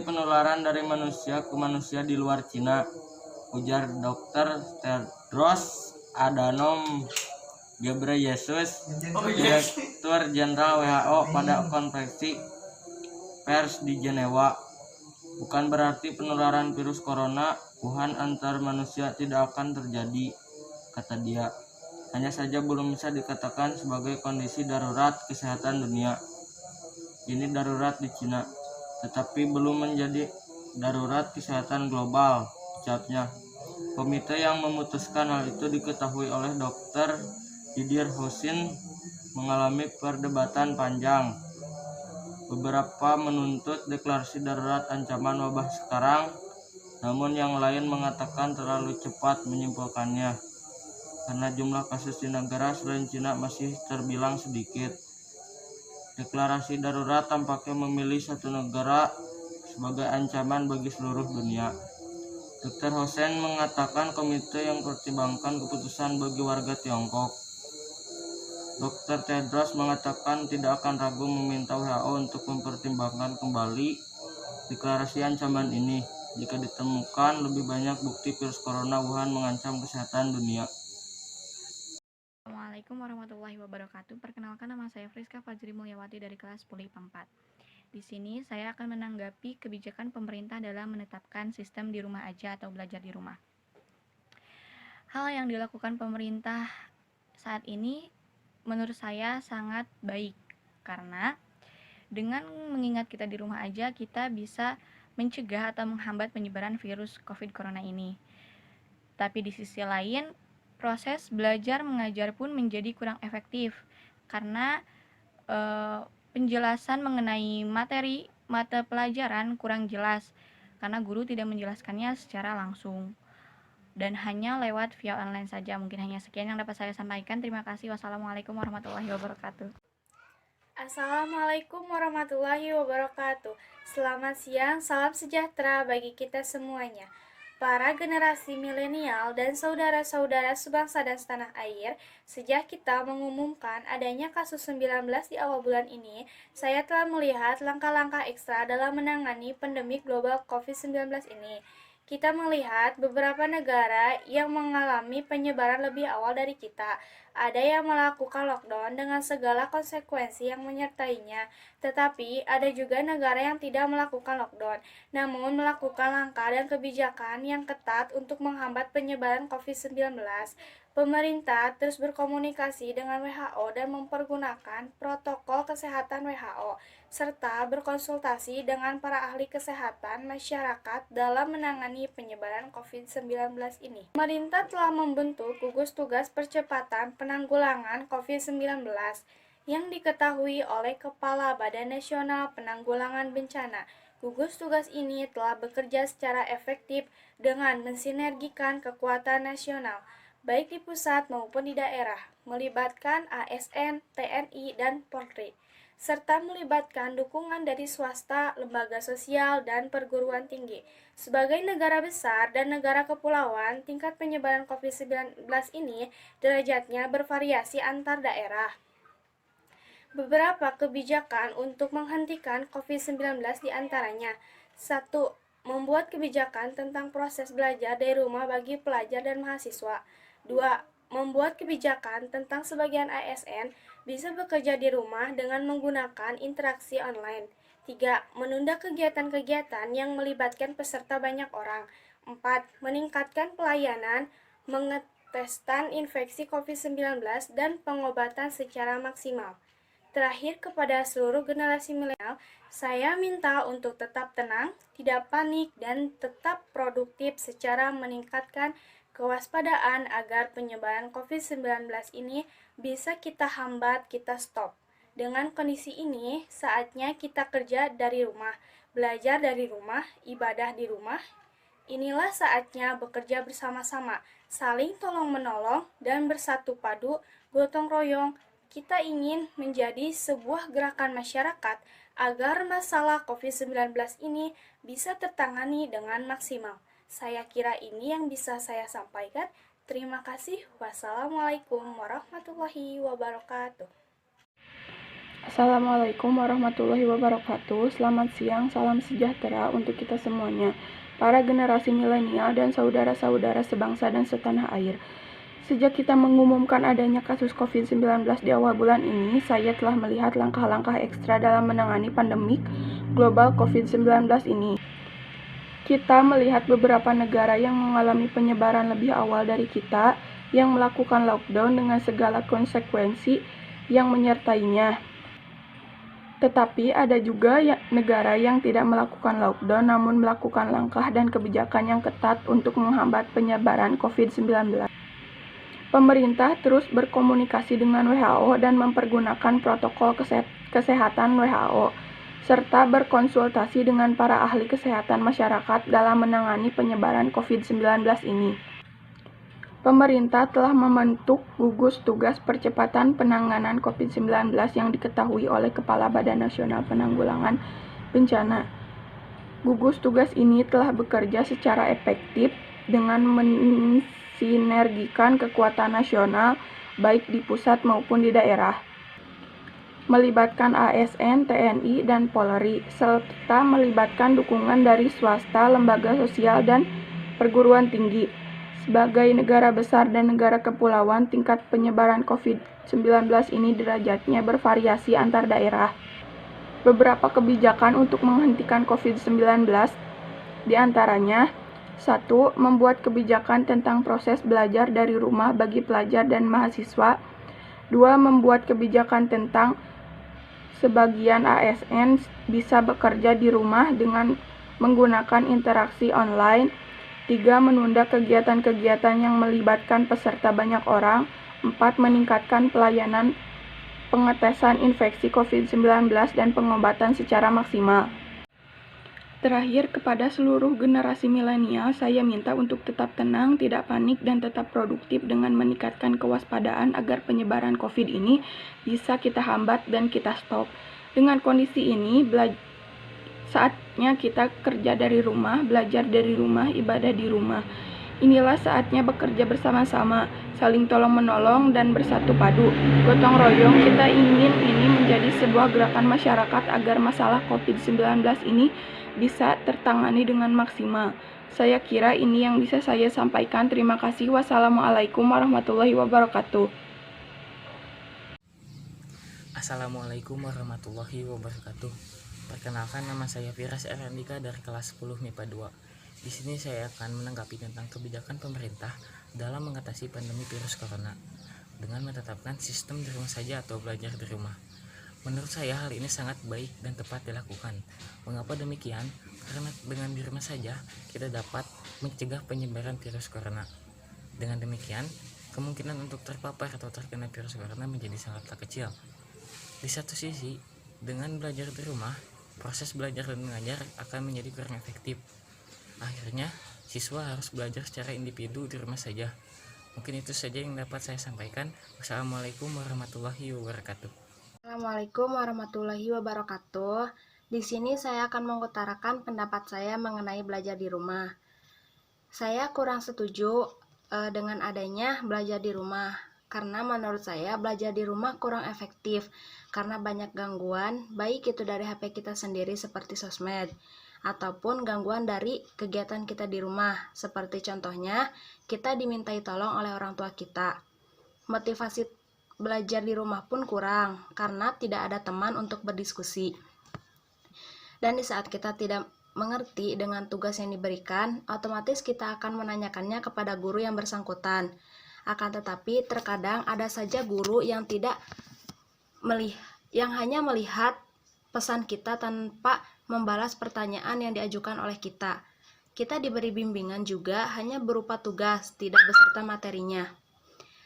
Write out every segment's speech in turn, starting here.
penularan dari manusia ke manusia di luar Cina, ujar Dr. Tedros Adhanom Ghebreyesus, Direktur Jenderal WHO pada konferensi pers di Jenewa. Bukan berarti penularan virus corona Wuhan antar manusia tidak akan terjadi, kata dia. Hanya saja belum bisa dikatakan sebagai kondisi darurat kesehatan dunia. Ini darurat di Cina, tetapi belum menjadi darurat kesehatan global, ucapnya. Komite yang memutuskan hal itu diketahui oleh Dr. Didier Houssin mengalami perdebatan panjang. Beberapa menuntut deklarasi darurat ancaman wabah sekarang, namun yang lain mengatakan terlalu cepat menyimpulkannya, karena jumlah kasus di negara selain Cina masih terbilang sedikit. Deklarasi darurat tampaknya memilih satu negara sebagai ancaman bagi seluruh dunia. Dr. Houssin mengatakan komite yang mempertimbangkan keputusan bagi warga Tiongkok. Dr. Tedros mengatakan tidak akan ragu meminta WHO untuk mempertimbangkan kembali deklarasi ancaman ini jika ditemukan lebih banyak bukti virus corona Wuhan mengancam kesehatan dunia. Assalamualaikum warahmatullahi wabarakatuh. Perkenalkan, nama saya Friska Fajri Mulyawati dari kelas 10 IPA 4. Di sini saya akan menanggapi kebijakan pemerintah dalam menetapkan sistem di rumah aja atau belajar di rumah. Hal yang dilakukan pemerintah saat ini menurut saya sangat baik, karena dengan mengingat kita di rumah aja, kita bisa mencegah atau menghambat penyebaran virus COVID corona ini. Tapi di sisi lain, proses belajar mengajar pun menjadi kurang efektif, karena penjelasan mengenai materi mata pelajaran kurang jelas, karena guru tidak menjelaskannya secara langsung dan hanya lewat via online saja. Mungkin hanya sekian yang dapat saya sampaikan. Terima kasih. Wassalamualaikum warahmatullahi wabarakatuh. Assalamualaikum warahmatullahi wabarakatuh. Selamat siang, salam sejahtera bagi kita semuanya. Para generasi milenial dan saudara-saudara sebangsa dan setanah air, sejak kita mengumumkan adanya kasus 19 di awal bulan ini, saya telah melihat langkah-langkah ekstra dalam menangani pandemi global COVID-19 ini. Kita melihat beberapa negara yang mengalami penyebaran lebih awal dari kita. Ada yang melakukan lockdown dengan segala konsekuensi yang menyertainya, tetapi ada juga negara yang tidak melakukan lockdown, namun melakukan langkah dan kebijakan yang ketat untuk menghambat penyebaran COVID-19. Pemerintah terus berkomunikasi dengan WHO dan mempergunakan protokol kesehatan WHO, serta berkonsultasi dengan para ahli kesehatan masyarakat dalam menangani penyebaran COVID-19 ini. Pemerintah telah membentuk gugus tugas percepatan penanggulangan COVID-19 yang diketahui oleh Kepala Badan Nasional Penanggulangan Bencana. Gugus tugas ini telah bekerja secara efektif dengan mensinergikan kekuatan nasional, baik di pusat maupun di daerah, melibatkan ASN, TNI, dan Polri, serta melibatkan dukungan dari swasta, lembaga sosial, dan perguruan tinggi. Sebagai negara besar dan negara kepulauan, tingkat penyebaran COVID-19 ini derajatnya bervariasi antar daerah. Beberapa kebijakan untuk menghentikan COVID-19 diantaranya: 1. Membuat kebijakan tentang proses belajar dari rumah bagi pelajar dan mahasiswa. 2. Membuat kebijakan tentang sebagian ASN bisa bekerja di rumah dengan menggunakan interaksi online. 3. Menunda kegiatan-kegiatan yang melibatkan peserta banyak orang. 4. Meningkatkan pelayanan, pengetesan infeksi COVID-19, dan pengobatan secara maksimal. Terakhir, kepada seluruh generasi milenial, saya minta untuk tetap tenang, tidak panik, dan tetap produktif secara meningkatkan kewaspadaan agar penyebaran COVID-19 ini bisa kita hambat, kita stop. Dengan kondisi ini, saatnya kita kerja dari rumah, belajar dari rumah, ibadah di rumah. Inilah saatnya bekerja bersama-sama, saling tolong-menolong, dan bersatu padu, gotong royong. Kita ingin menjadi sebuah gerakan masyarakat agar masalah COVID-19 ini bisa tertangani dengan maksimal. Saya kira ini yang bisa saya sampaikan. Terima kasih. Wassalamualaikum warahmatullahi wabarakatuh. Assalamualaikum warahmatullahi wabarakatuh. Selamat siang, salam sejahtera untuk kita semuanya, para generasi milenial dan saudara-saudara sebangsa dan setanah air. Sejak kita mengumumkan adanya kasus COVID-19 di awal bulan ini, saya telah melihat langkah-langkah ekstra dalam menangani pandemik global COVID-19 ini. Kita melihat beberapa negara yang mengalami penyebaran lebih awal dari kita, yang melakukan lockdown dengan segala konsekuensi yang menyertainya. Tetapi ada juga negara yang tidak melakukan lockdown namun melakukan langkah dan kebijakan yang ketat untuk menghambat penyebaran COVID-19. Pemerintah terus berkomunikasi dengan WHO dan mempergunakan protokol kesehatan WHO, serta berkonsultasi dengan para ahli kesehatan masyarakat dalam menangani penyebaran COVID-19 ini. Pemerintah telah membentuk gugus tugas percepatan penanganan COVID-19 yang diketahui oleh Kepala Badan Nasional Penanggulangan Bencana. Gugus tugas ini telah bekerja secara efektif dengan mensinergikan kekuatan nasional baik di pusat maupun di daerah, melibatkan ASN, TNI, dan Polri, serta melibatkan dukungan dari swasta, lembaga sosial, dan perguruan tinggi. Sebagai negara besar dan negara kepulauan, tingkat penyebaran COVID-19 ini derajatnya bervariasi antar daerah. Beberapa kebijakan untuk menghentikan COVID-19 diantaranya: 1. Membuat kebijakan tentang proses belajar dari rumah bagi pelajar dan mahasiswa. 2. Membuat kebijakan tentang sebagian ASN bisa bekerja di rumah dengan menggunakan interaksi online. 3. Menunda kegiatan-kegiatan yang melibatkan peserta banyak orang. 4. Meningkatkan pelayanan pengetesan infeksi COVID-19 dan pengobatan secara maksimal. Terakhir, kepada seluruh generasi milenial, saya minta untuk tetap tenang, tidak panik, dan tetap produktif dengan meningkatkan kewaspadaan agar penyebaran COVID ini bisa kita hambat dan kita stop. Dengan kondisi ini, saatnya kita kerja dari rumah, belajar dari rumah, ibadah di rumah. Inilah saatnya bekerja bersama-sama, saling tolong-menolong, dan bersatu padu. Gotong royong, kita ingin ini menjadi sebuah gerakan masyarakat agar masalah COVID-19 ini bisa tertangani dengan maksimal. Saya kira ini yang bisa saya sampaikan. Terima kasih. Wassalamualaikum warahmatullahi wabarakatuh. Assalamualaikum warahmatullahi wabarakatuh. Perkenalkan, nama saya Firas Erandika dari kelas 10 MIPA 2. Di sini saya akan menanggapi tentang kebijakan pemerintah dalam mengatasi pandemi virus corona dengan menetapkan sistem di rumah saja atau belajar di rumah. Menurut saya hal ini sangat baik dan tepat dilakukan. Mengapa demikian? Karena dengan di rumah saja kita dapat mencegah penyebaran virus corona. Dengan demikian, kemungkinan untuk terpapar atau terkena virus corona menjadi sangatlah kecil. Di satu sisi, dengan belajar di rumah, proses belajar dan mengajar akan menjadi kurang efektif. Akhirnya, siswa harus belajar secara individu di rumah saja. Mungkin itu saja yang dapat saya sampaikan. Wassalamualaikum warahmatullahi wabarakatuh. Assalamualaikum warahmatullahi wabarakatuh. Di sini saya akan mengutarakan pendapat saya mengenai belajar di rumah. Saya kurang setuju dengan adanya belajar di rumah. Karena menurut saya belajar di rumah kurang efektif karena banyak gangguan, baik itu dari HP kita sendiri seperti sosmed, ataupun gangguan dari kegiatan kita di rumah, seperti contohnya kita dimintai tolong oleh orang tua kita. Motivasi belajar di rumah pun kurang karena tidak ada teman untuk berdiskusi. Dan di saat kita tidak mengerti dengan tugas yang diberikan, otomatis kita akan menanyakannya kepada guru yang bersangkutan. Akan tetapi terkadang ada saja guru yang hanya melihat pesan kita tanpa membalas pertanyaan yang diajukan oleh kita. Kita diberi bimbingan juga hanya berupa tugas, tidak beserta materinya.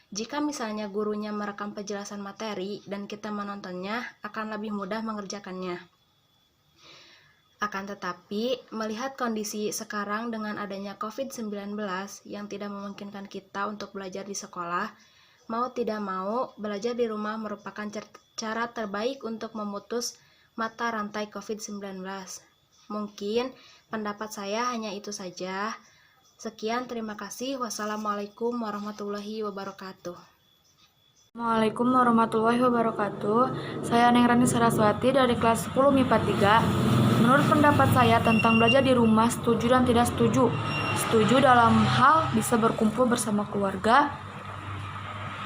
Jika misalnya gurunya merekam penjelasan materi dan kita menontonnya, akan lebih mudah mengerjakannya. Akan tetapi, melihat kondisi sekarang dengan adanya COVID-19 yang tidak memungkinkan kita untuk belajar di sekolah, mau tidak mau, belajar di rumah merupakan cara terbaik untuk memutus mata rantai COVID-19. Mungkin pendapat saya hanya itu saja. Sekian, terima kasih. Wassalamualaikum warahmatullahi wabarakatuh. Assalamualaikum warahmatullahi wabarakatuh. Saya Neng Rani Saraswati dari kelas 10 MIPA 3. Menurut pendapat saya tentang belajar di rumah, setuju dan tidak setuju. Setuju dalam hal bisa berkumpul bersama keluarga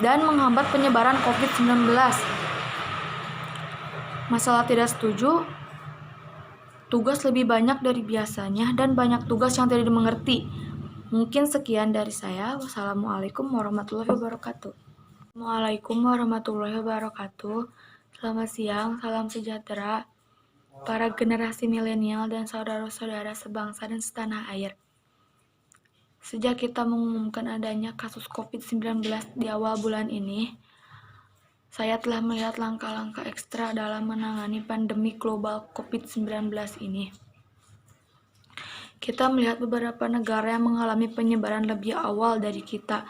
dan menghambat penyebaran COVID-19. Masalah tidak setuju, tugas lebih banyak dari biasanya dan banyak tugas yang tidak dimengerti. Mungkin sekian dari saya. Wassalamualaikum warahmatullahi wabarakatuh. Assalamualaikum warahmatullahi wabarakatuh. Selamat siang, salam sejahtera para generasi milenial dan saudara-saudara sebangsa dan setanah air. Sejak kita mengumumkan adanya kasus COVID-19 di awal bulan ini, saya telah melihat langkah-langkah ekstra dalam menangani pandemi global COVID-19 ini. Kita melihat beberapa negara yang mengalami penyebaran lebih awal dari kita.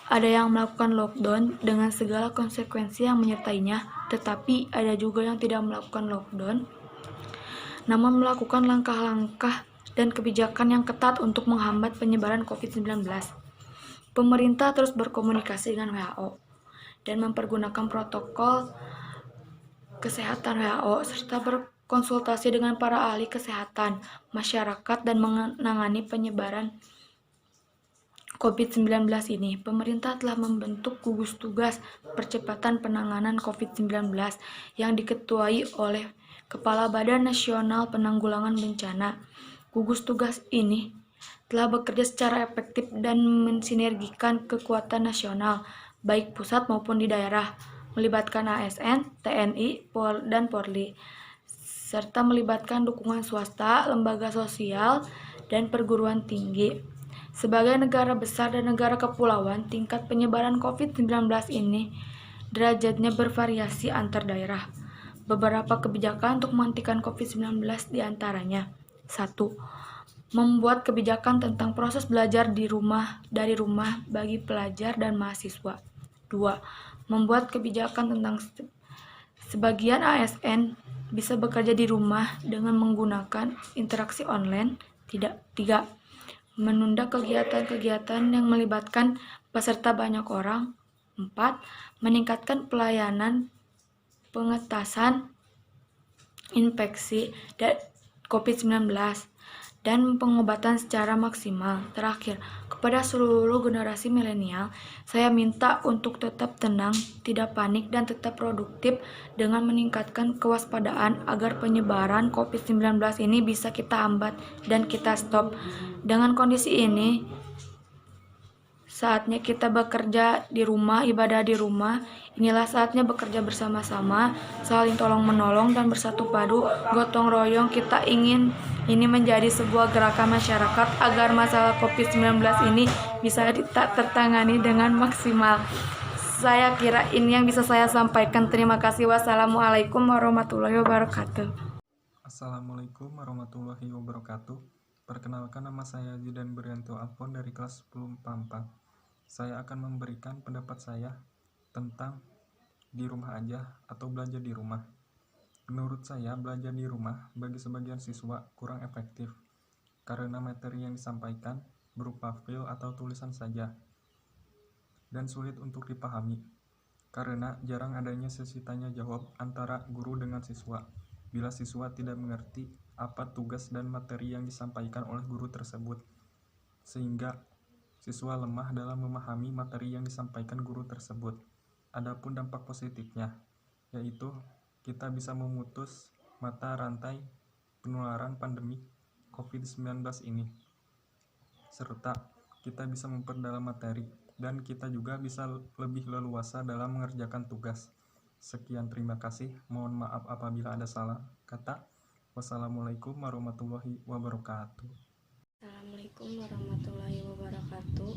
Ada yang melakukan lockdown dengan segala konsekuensi yang menyertainya, tetapi ada juga yang tidak melakukan lockdown, namun melakukan langkah-langkah dan kebijakan yang ketat untuk menghambat penyebaran COVID-19. Pemerintah terus berkomunikasi dengan WHO dan mempergunakan protokol kesehatan WHO, serta berkonsultasi dengan para ahli kesehatan, masyarakat, dan menangani penyebaran COVID-19 ini. Pemerintah telah membentuk gugus tugas percepatan penanganan COVID-19 yang diketuai oleh Kepala Badan Nasional Penanggulangan Bencana. Gugus tugas ini telah bekerja secara efektif dan mensinergikan kekuatan nasional, baik pusat maupun di daerah, melibatkan ASN, TNI, dan Polri, serta melibatkan dukungan swasta, lembaga sosial, dan perguruan tinggi. Sebagai negara besar dan negara kepulauan, tingkat penyebaran COVID-19 ini derajatnya bervariasi antar daerah. Beberapa kebijakan untuk menghentikan COVID-19 diantaranya: 1. Membuat kebijakan tentang proses belajar dari rumah bagi pelajar dan mahasiswa. 2. Membuat kebijakan tentang sebagian ASN bisa bekerja di rumah dengan menggunakan interaksi online. 3. Menunda kegiatan-kegiatan yang melibatkan peserta banyak orang. 4. Meningkatkan pelayanan pengetasan infeksi COVID-19 dan pengobatan secara maksimal. Terakhir, kepada seluruh generasi milenial, saya minta untuk tetap tenang, tidak panik, dan tetap produktif dengan meningkatkan kewaspadaan agar penyebaran COVID-19 ini bisa kita hambat dan kita stop. Dengan kondisi ini, saatnya kita bekerja di rumah, ibadah di rumah. Inilah saatnya bekerja bersama-sama, saling tolong-menolong, dan bersatu padu, gotong royong. Kita ingin ini menjadi sebuah gerakan masyarakat agar masalah COVID-19 ini bisa tertangani dengan maksimal. Saya kira ini yang bisa saya sampaikan. Terima kasih. Wassalamualaikum warahmatullahi wabarakatuh. Assalamualaikum warahmatullahi wabarakatuh. Perkenalkan, nama saya Zidan Berianto Alfon dari kelas 10 MIPA 4. Saya akan memberikan pendapat saya tentang di rumah aja atau belajar di rumah. Menurut saya, belajar di rumah bagi sebagian siswa kurang efektif karena materi yang disampaikan berupa file atau tulisan saja dan sulit untuk dipahami karena jarang adanya sesi tanya jawab antara guru dengan siswa. Bila siswa tidak mengerti apa tugas dan materi yang disampaikan oleh guru tersebut, sehingga siswa lemah dalam memahami materi yang disampaikan guru tersebut. Adapun dampak positifnya, yaitu kita bisa memutus mata rantai penularan pandemi COVID-19 ini, serta kita bisa memperdalam materi, dan kita juga bisa lebih leluasa dalam mengerjakan tugas. Sekian, terima kasih. Mohon maaf apabila ada salah kata. Wassalamualaikum warahmatullahi wabarakatuh. Assalamualaikum warahmatullahi wabarakatuh.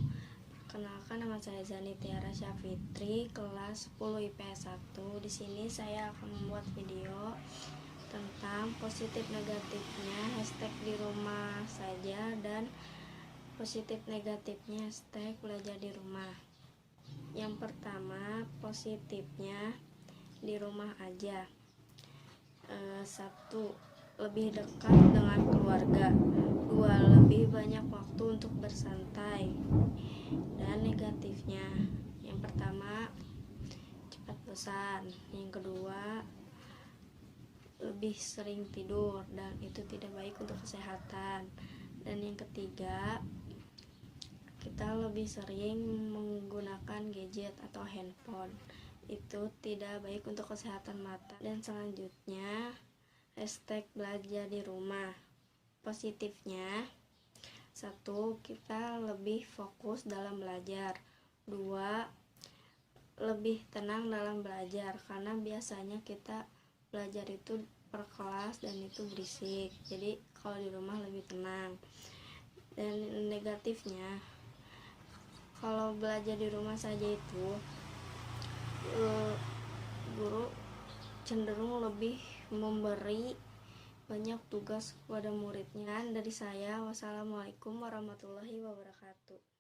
Perkenalkan, nama saya Zani Tiara Syafitri, kelas 10 IPS 1. Di sini saya akan membuat video tentang positif negatifnya hashtag di rumah saja dan positif negatifnya hashtag belajar di rumah. Yang pertama, positifnya di rumah aja. 1. Lebih dekat dengan keluarga. 2. Lebih banyak waktu untuk bersantai. Dan negatifnya, yang pertama, cepat bosan. Yang kedua, lebih sering tidur dan itu tidak baik untuk kesehatan. Dan yang ketiga, kita lebih sering menggunakan gadget atau handphone, itu tidak baik untuk kesehatan mata. Dan selanjutnya, hashtag belajar di rumah. Positifnya, 1. Kita lebih fokus dalam belajar. 2. Lebih tenang dalam belajar, karena biasanya kita belajar itu per kelas dan itu berisik, jadi kalau di rumah lebih tenang. Dan negatifnya, kalau belajar di rumah saja itu guru cenderung lebih memberi banyak tugas kepada muridnya. Dari saya, wassalamualaikum warahmatullahi wabarakatuh.